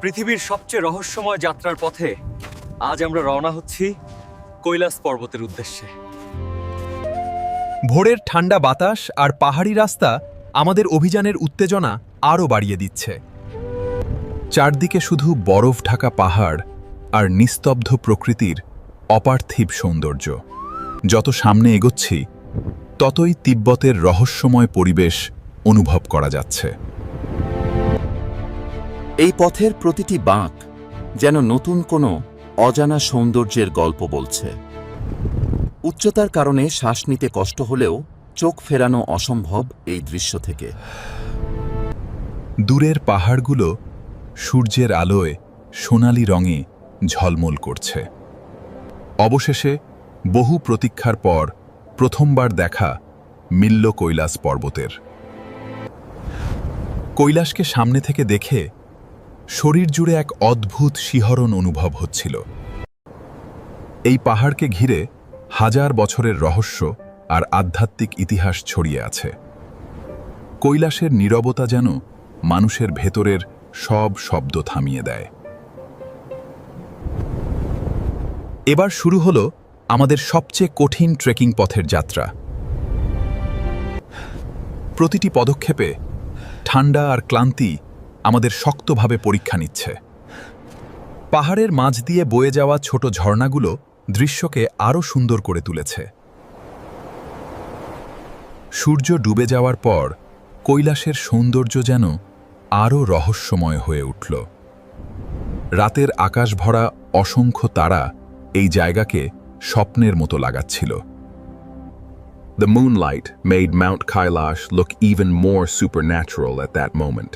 পৃথিবীর সবচেয়ে রহস্যময় যাত্রার পথে আজ আমরা রওনা হচ্ছি কৈলাস পর্বতের উদ্দেশ্যে। ভোরের ঠান্ডা বাতাস আর পাহাড়ি রাস্তা আমাদের অভিযানের উত্তেজনা আরও বাড়িয়ে দিচ্ছে। চারদিকে শুধু বরফ ঢাকা পাহাড় আর নিস্তব্ধ প্রকৃতির অপার্থিব সৌন্দর্য। যত সামনে এগোচ্ছি ততই তিব্বতের রহস্যময় পরিবেশ অনুভব করা যাচ্ছে। এই পথের প্রতিটি বাঁক যেন নতুন কোনো অজানা সৌন্দর্যের গল্প বলছে। উচ্চতার কারণে শ্বাস নিতে কষ্ট হলেও চোখ ফেরানো অসম্ভব এই দৃশ্য থেকে। দূরের পাহাড়গুলো সূর্যের আলোয় সোনালি রঙে ঝলমল করছে। অবশেষে বহু প্রতীক্ষার পর প্রথমবার দেখা মিলল কৈলাস পর্বতের। কৈলাসকে সামনে থেকে দেখে শরীর জুড়ে এক অদ্ভুত শিহরণ অনুভব হচ্ছিল। এই পাহাড়কে ঘিরে হাজার বছরের রহস্য আর আধ্যাত্মিক ইতিহাস ছড়িয়ে আছে। কৈলাসের নীরবতা যেন মানুষের ভেতরের সব শব্দ থামিয়ে দেয়। এবার শুরু হলো আমাদের সবচেয়ে কঠিন ট্রেকিং পথের যাত্রা। প্রতিটি পদক্ষেপে ঠান্ডা আর ক্লান্তি আমাদের শক্তভাবে পরীক্ষা নিচ্ছে। পাহাড়ের মাঝ দিয়ে বয়ে যাওয়া ছোট ঝর্ণাগুলো দৃশ্যকে আরও সুন্দর করে তুলেছে। সূর্য ডুবে যাওয়ার পর কৈলাসের সৌন্দর্য যেন আরও রহস্যময় হয়ে উঠল। রাতের আকাশ ভরা অসংখ্য তারা এই জায়গাকে স্বপ্নের মতো লাগাচ্ছিল। The moonlight made Mount Kailash look even more supernatural at that moment.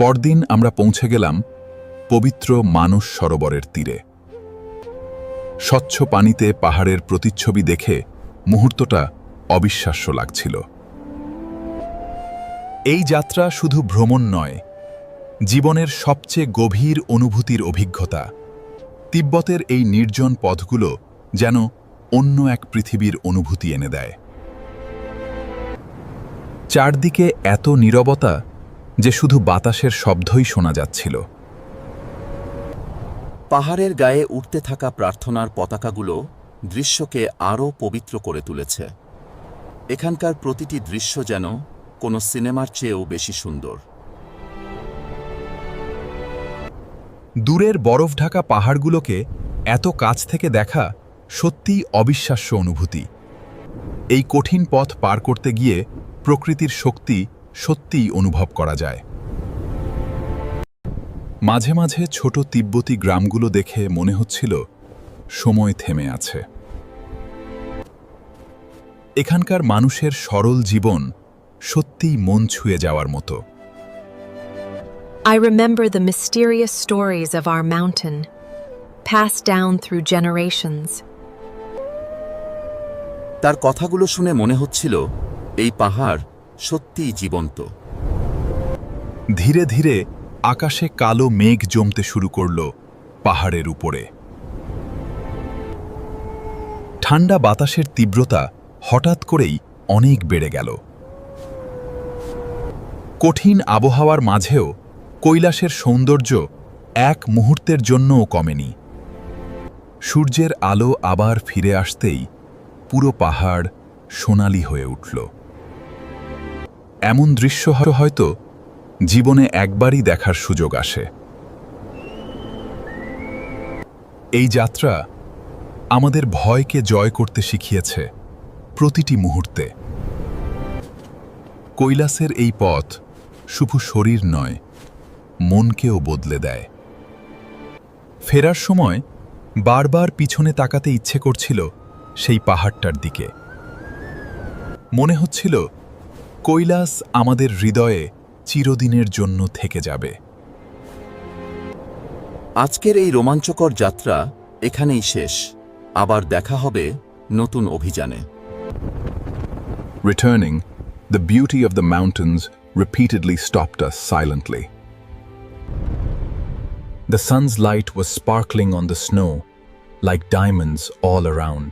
পরদিন আমরা পৌঁছে গেলাম পবিত্র মানস সরোবরের তীরে। স্বচ্ছ পানিতে পাহাড়ের প্রতিচ্ছবি দেখে মুহূর্তটা অবিশ্বাস্য লাগছিল। এই যাত্রা শুধু ভ্রমণ নয়, জীবনের সবচেয়ে গভীর অনুভূতির অভিজ্ঞতা। তিব্বতের এই নির্জন পথগুলো যেন অন্য এক পৃথিবীর অনুভূতি এনে দেয়। চারদিকে এত নীরবতা যে শুধু বাতাসের শব্দই শোনা যাচ্ছিল। পাহাড়ের গায়ে উঠতে থাকা প্রার্থনার পতাকাগুলো দৃশ্যকে আরও পবিত্র করে তুলেছে। এখানকার প্রতিটি দৃশ্য যেন কোনো সিনেমার চেয়েও বেশি সুন্দর। দূরের বরফ ঢাকা পাহাড়গুলোকে এত কাছ থেকে দেখা সত্যিই অবিশ্বাস্য অনুভূতি। এই কঠিন পথ পার করতে গিয়ে প্রকৃতির শক্তি সত্যিই অনুভব করা যায়। মাঝে মাঝে ছোট তিব্বতী গ্রামগুলো দেখে মনে হচ্ছিল সময় থেমে আছে। এখানকার মানুষের সরল জীবন সত্যিই মন ছুঁয়ে যাওয়ার মতো। I remember the mysterious stories of our mountain, passed down through generations. তার কথাগুলো শুনে মনে হচ্ছিল এই পাহাড় সত্যিই জীবন্ত। ধীরে ধীরে আকাশে কালো মেঘ জমতে শুরু করল পাহাড়ের উপরে। ঠান্ডা বাতাসের তীব্রতা হঠাৎ করেই অনেক বেড়ে গেল। কঠিন আবহাওয়ার মাঝেও কৈলাসের সৌন্দর্য এক মুহূর্তের জন্যও কমেনি। সূর্যের আলো আবার ফিরে আসতেই পুরো পাহাড় সোনালি হয়ে উঠল। এমন দৃশ্য হয়তো জীবনে একবারই দেখার সুযোগ আসে। এই যাত্রা আমাদের ভয়কে জয় করতে শিখিয়েছে প্রতিটি মুহূর্তে। কৈলাসের এই পথ শুধু শরীর নয়, মনকেও বদলে দেয়। ফেরার সময় বারবার পিছনে তাকাতে ইচ্ছে করছিল সেই পাহাড়টার দিকে। মনে হচ্ছিল কৈলাস আমাদের হৃদয়ে চিরদিনের জন্য থেকে যাবে। আজকের এই রোমাঞ্চকর যাত্রা এখানেই শেষ। আবার দেখা হবে নতুন অভিযানে। Returning, the beauty of the mountains repeatedly stopped us silently. The sun's light was sparkling on the snow, like diamonds all around.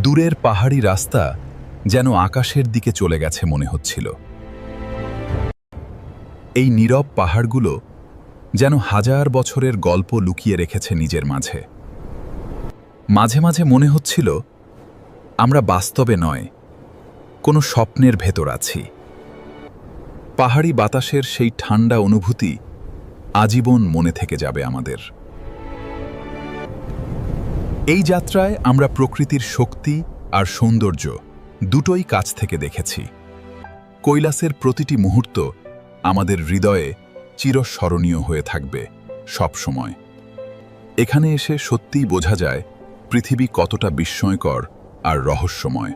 দূরের পাহাড়ি রাস্তা যেন আকাশের দিকে চলে গেছে মনে হচ্ছিল। এই নীরব পাহাড়গুলো যেন হাজার বছরের গল্প লুকিয়ে রেখেছে নিজের মাঝে। মাঝে মাঝে মনে হচ্ছিল আমরা বাস্তবে নয়, কোনো স্বপ্নের ভেতর আছি। পাহাড়ি বাতাসের সেই ঠান্ডা অনুভূতি আজীবন মনে থেকে যাবে আমাদের। এই যাত্রায় আমরা প্রকৃতির শক্তি আর সৌন্দর্য দুটোই কাছ থেকে দেখেছি। কৈলাসের প্রতিটি মুহূর্ত আমাদের হৃদয়ে চিরস্মরণীয় হয়ে থাকবে সব সময়। এখানে এসে সত্যিই বোঝা যায় পৃথিবী কতটা বিস্ময়কর আর রহস্যময়।